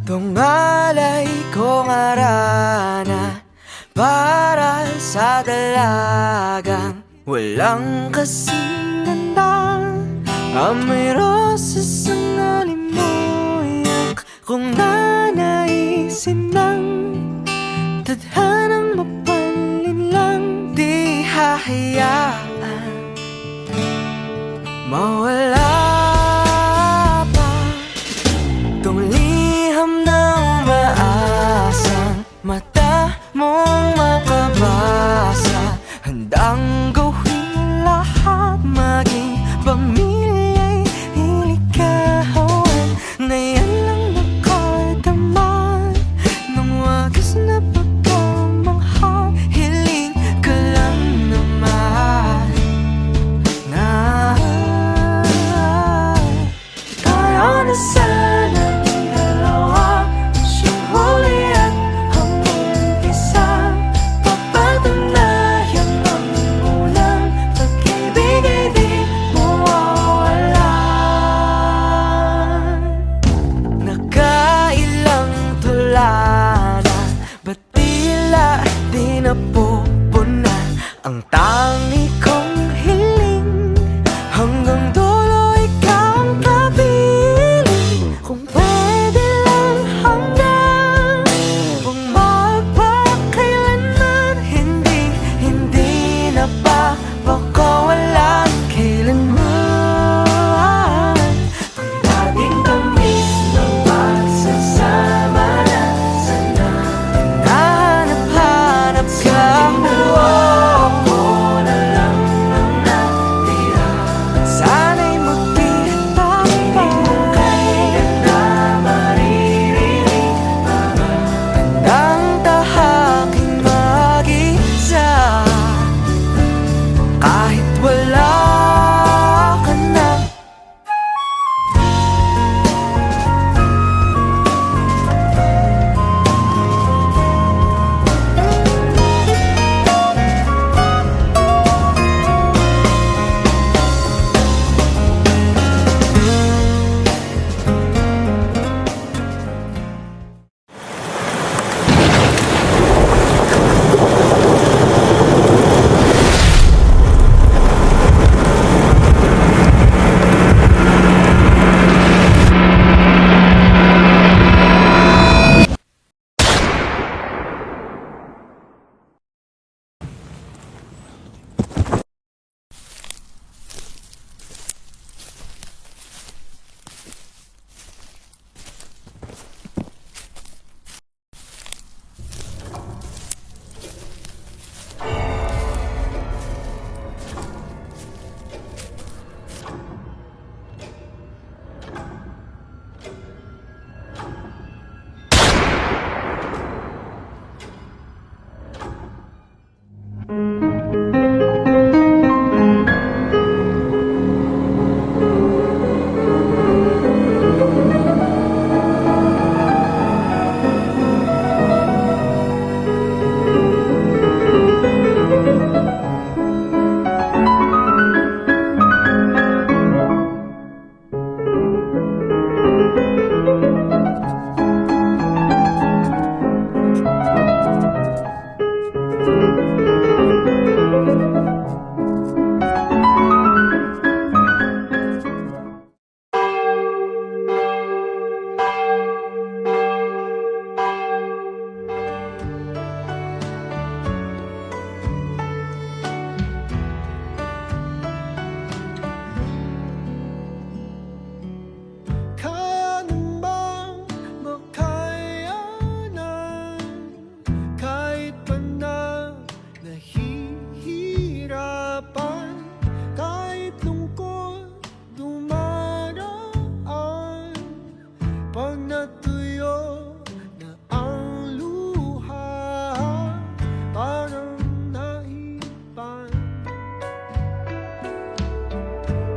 Tungalay kong arana para sa dalagang walang kasing ganda. Amoy rosas ang alimoyak kung nanaisin ng tadhanang mapalin lang. Di hahayaan mawala pa tong liham na umaasang mata mong makabasa. Handang gawin lahat, maging pamilya'y ilikawan, na yan lang nakadaman ng wagas na pagkamangha. Hiling ka lang naman na tayo na sanang dalawa, siyang huli at ang umpisa. Papatunayan ang unang pag-ibig ay di mawawalan. Nakailang tula na, ba't tila di napupunan ang tangi kong hiling? Hanggang dulo ikaw ang kapiling. Kung pwede lang hanggang kung magpakailanman, hindi na papakawalan kailanman. Ang dating tamis ng pagsasama na sana hinahanap-hanap ka. Ako na lang ang natira, sana'y magkita pa. Kailan na maririnig ang tahaking mag-isa kahit wala ka na. Kaya nang bang makayanan kahit pa na nahihirapan, kahit lungkot dumaraan, pag natuyo na ang luha, parang naipan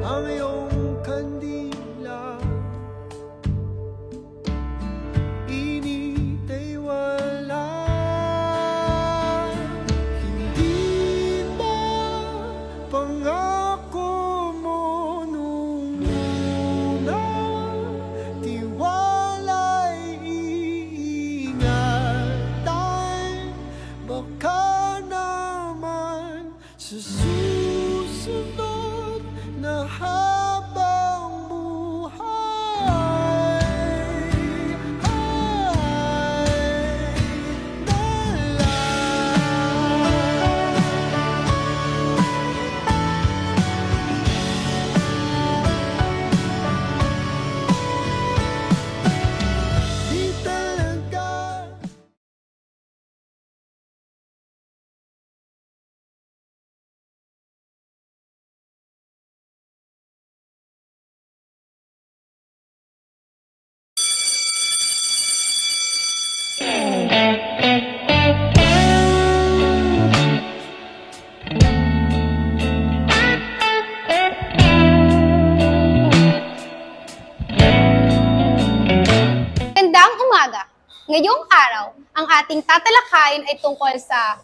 ang iyong kandila. Init ay wala, hindi ba pangako mo nung una? Tiwala'y Ngayong araw, ang ating tatalakayin ay tungkol sa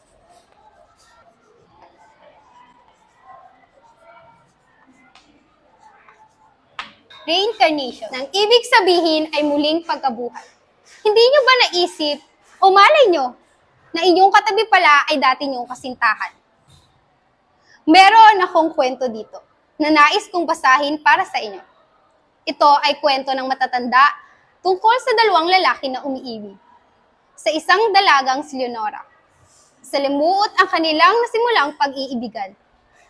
reincarnation. Ang ibig sabihin ay muling pagkabuhay. Hindi nyo ba naisip o malay nyo na inyong katabi pala ay dati nyong kasintahan? Meron akong kwento dito na nais kong basahin para sa inyo. Ito ay kwento ng matatanda tungkol sa dalawang lalaki na umiibig. Sa isang dalagang si Leonora. Salimuot ang kanilang nasimulang pag-iibigan.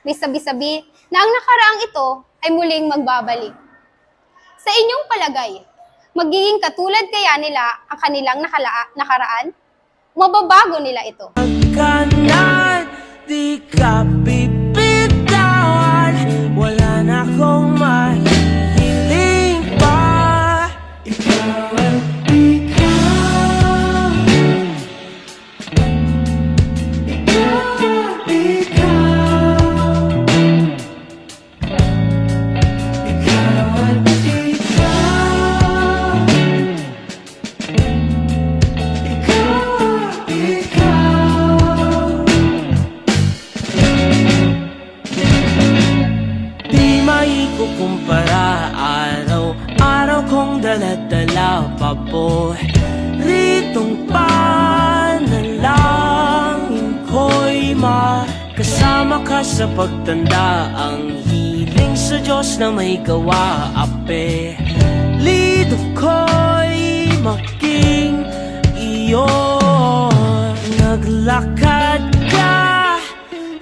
May sabi-sabi na ang nakaraang ito ay muling magbabalik. Sa inyong palagay, magiging katulad kaya nila ang kanilang nakaraan? Mababago nila ito. Kanan, di ka bibitawan. Wala na akong mahihiling pa. Ikaw at ikaw. Ikaw at ikaw. Ikaw at ikaw. Di maikukumpara, araw-araw kong dala-dala paboritong panalangin ko'y makasama ka sa pagtanda. Ang hiling sa Diyos na may gawa, apelido ko'y maging iyo. Naglakad ka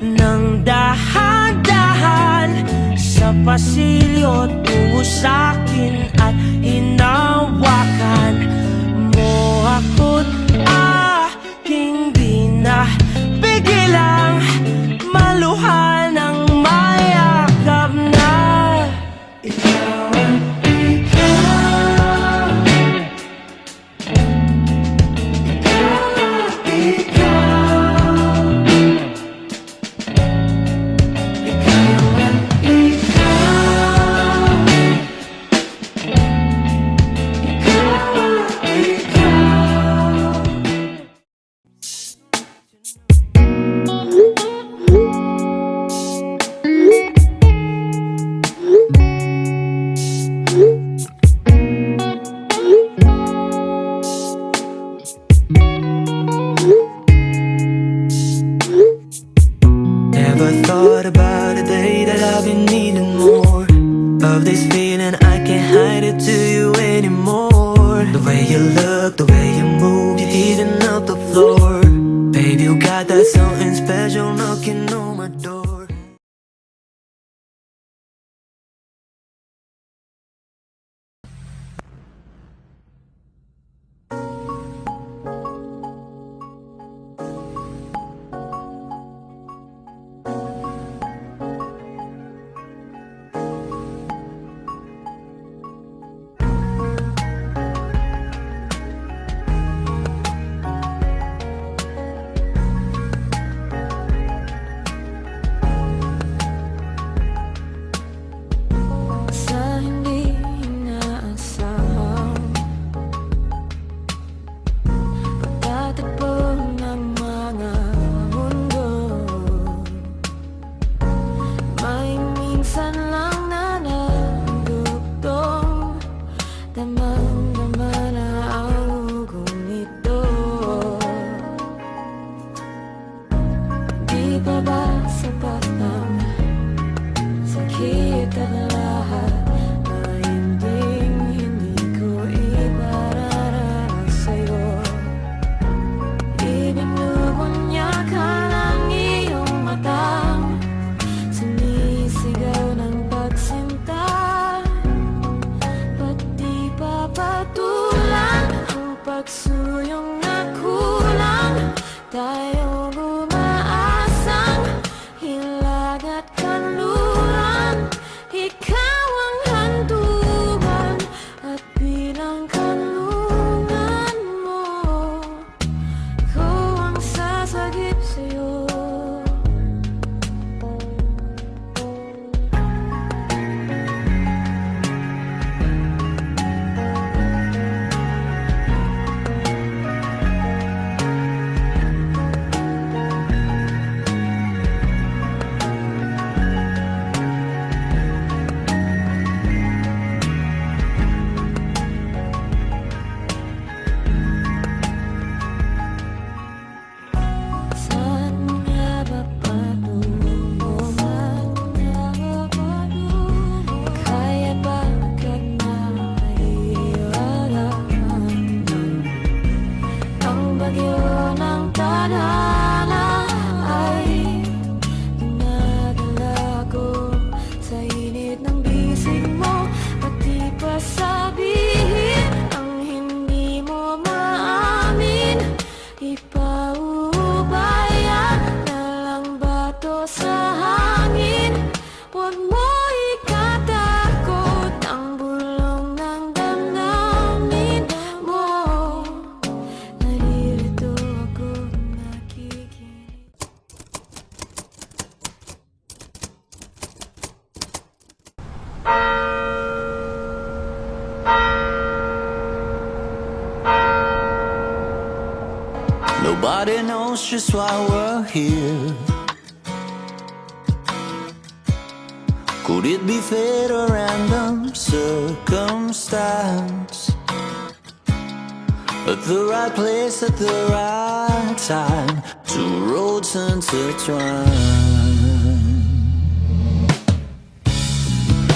ng dahan-dahan sa pasilyo, tungo sa'kin at hinawakan mo ako't aking binabigilang maluhan ng mayakap na ikaw at ikaw. Never thought about a day that I've been needing more of this feeling. I can't hide it to you anymore. The way you look, the way you move, you're heating up the floor. Baby, you got that something special knocking on my door. Sa hindi inaasahan pagtatagpo ng mga mundo, may minsan lang na nandugtong, damang-dama na ang ugong ito. Di pa ba sapat ang sakit at lahat na hindi ko ipararaan sa'yo? Ibinubunyakan ang iyong mata, sumisigaw ng pagsinta. Ba't di papatulan ang pagsuyong na kulang? Tayo umaasang hilag at kanluran. Ikaw ang hantungan at bilang kanlungan mo, ko ang sasagip sa'yo. Nobody knows just why we're here. Could it be fate or random circumstance? At the right place at the right time, two roads intertwine.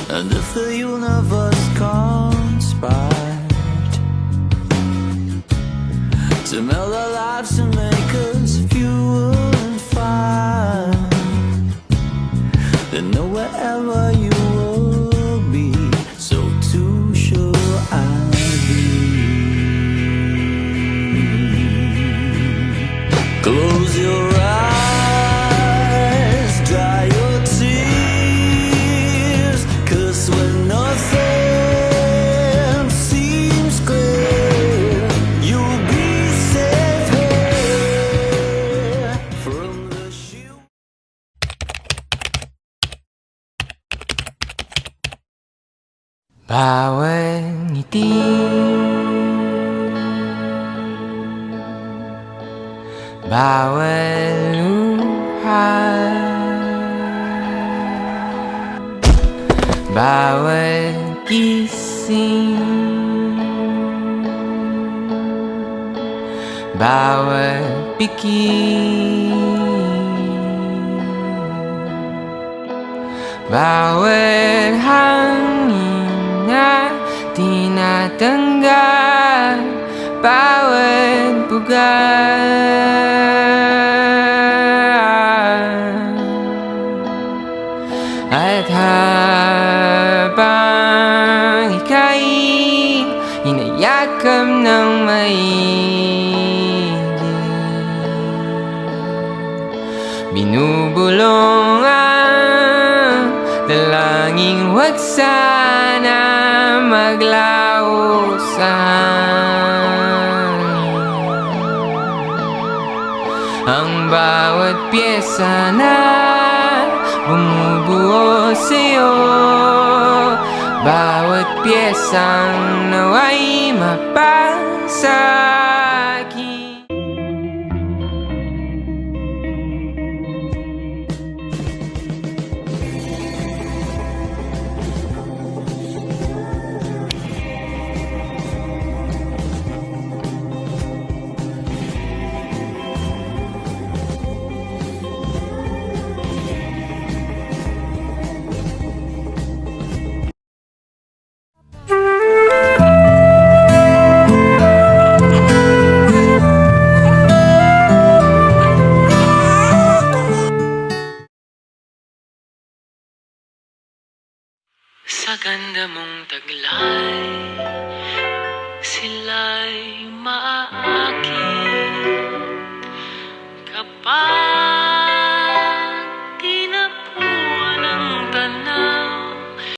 And if the universe conspired to meld our lives and make us fuel and fire, then know wherever you will be, so too shall I be. Close your eyes, dry your tears, 'cause when nothing seems clear, you'll be safe here from the shield. Bawat ngiti, bawat luha, bawat gising, bawat pikir, bawat hangin na tinatanggap, bawat bugat. At habang ika'y inayakap ng maigit, binubulong ang dalangin, huwag sana maglaho sa hangin. Ang bawat pyesa na bumubuo sa'yo, bawat pyesang nawa'y mapasakit. Sa ganda mong taglay, sila'y maaakit kapag